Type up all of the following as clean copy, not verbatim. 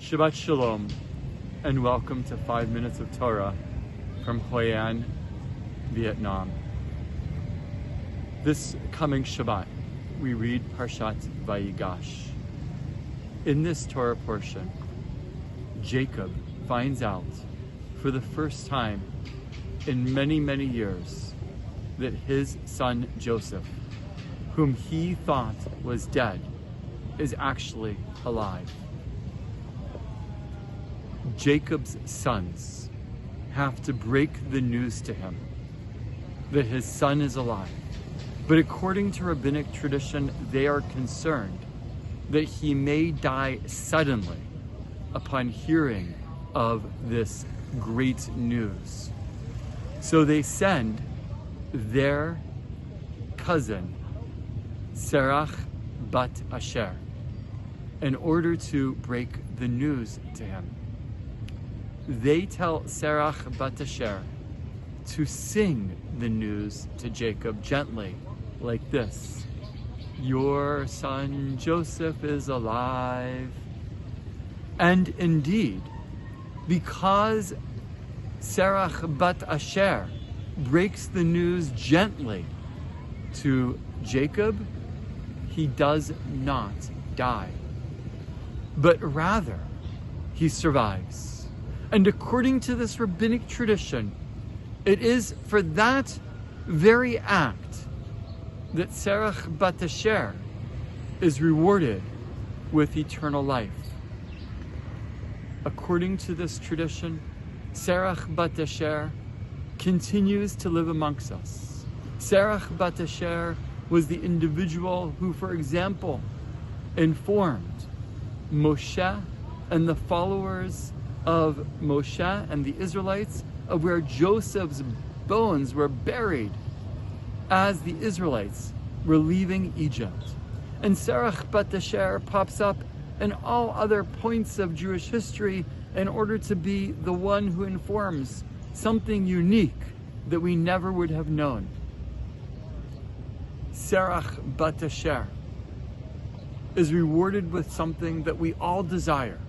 Shabbat Shalom, and welcome to 5 Minutes of Torah from Hoi An, Vietnam. This coming Shabbat, we read Parshat Vayigash. In this Torah portion, Jacob finds out for the first time in many, many years that his son Joseph, whom he thought was dead, is actually alive. Jacob's sons have to break the news to him that his son is alive. But according to rabbinic tradition, they are concerned that he may die suddenly upon hearing of this great news. So they send their cousin, Serach bat Asher, in order to break the news to him. They tell Serach bat Asher to sing the news to Jacob gently, like this: "Your son Joseph is alive." And indeed, because Serach bat Asher breaks the news gently to Jacob, he does not die, but rather he survives. And according to this rabbinic tradition, it is for that very act that Serach bat Asher is rewarded with eternal life. According to this tradition, Serach bat Asher continues to live amongst us. Serach bat Asher was the individual who, for example, informed Moshe and the followers of Moshe and the Israelites of where Joseph's bones were buried as the Israelites were leaving Egypt. And Serach bat Asher pops up in all other points of Jewish history in order to be the one who informs something unique that we never would have known. Serach bat Asher is rewarded with something that we all desire: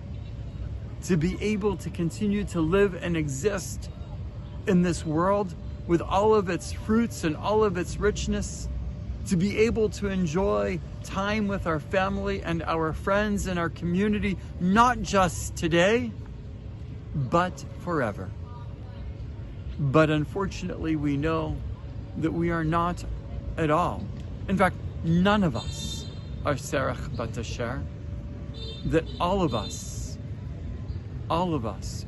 to be able to continue to live and exist in this world with all of its fruits and all of its richness, to be able to enjoy time with our family and our friends and our community, not just today, but forever. But unfortunately, we know that we are not at all. In fact, none of us are Serach bat Asher, that all of us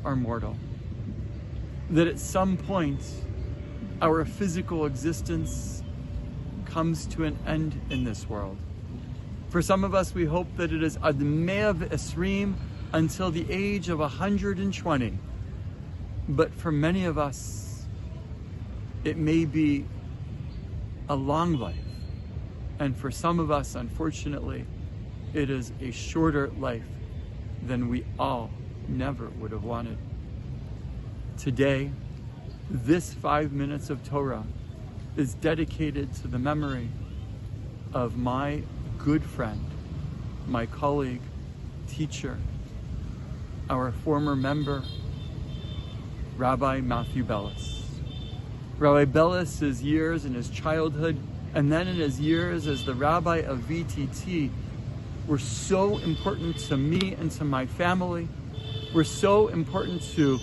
are mortal. That at some point, our physical existence comes to an end in this world. For some of us, we hope that it is ad mea v'esrim, until the age of 120. But for many of us, it may be a long life. And for some of us, unfortunately, it is a shorter life than we all never would have wanted. Today, this 5 minutes of Torah is dedicated to the memory of my good friend, my colleague, teacher, our former member, Rabbi Matthew Bellas. Rabbi Bellas' years in his childhood and then in his years as the rabbi of VTT were so important to me and to my family, were so important to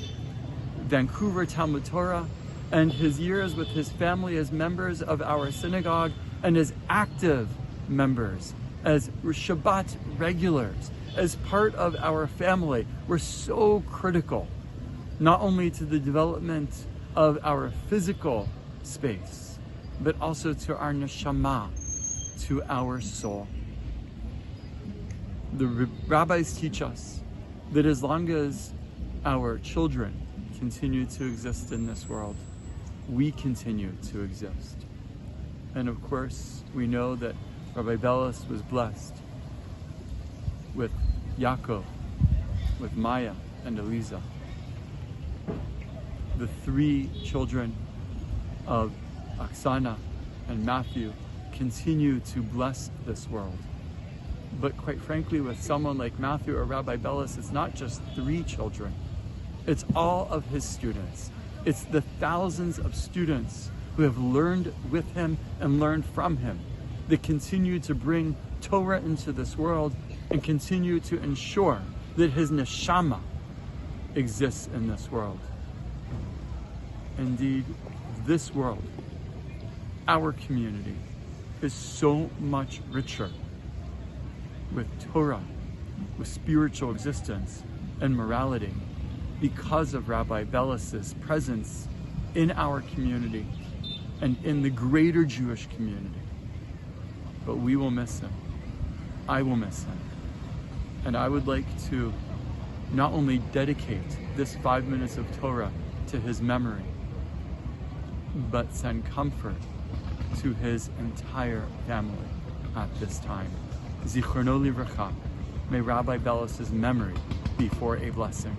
Vancouver Talmud Torah, and his years with his family as members of our synagogue and as active members, as Shabbat regulars, as part of our family, were so critical, not only to the development of our physical space, but also to our neshama, to our soul. The rabbis teach us that as long as our children continue to exist in this world, we continue to exist. And of course, we know that Rabbi Bellas was blessed with Yaakov, with Maya and Eliza, the 3 children of Oksana and Matthew, continue to bless this world. But quite frankly, with someone like Matthew or Rabbi Bellas, it's not just 3 children. It's all of his students. It's the thousands of students who have learned with him and learned from him that continue to bring Torah into this world and continue to ensure that his neshama exists in this world. Indeed, this world, our community, is so much richer with Torah, with spiritual existence and morality because of Rabbi Bellas's presence in our community and in the greater Jewish community. But we will miss him. I will miss him. And I would like to not only dedicate this 5 minutes of Torah to his memory, but send comfort to his entire family at this time. Zichrono livracha. May Rabbi Bellas' memory be for a blessing.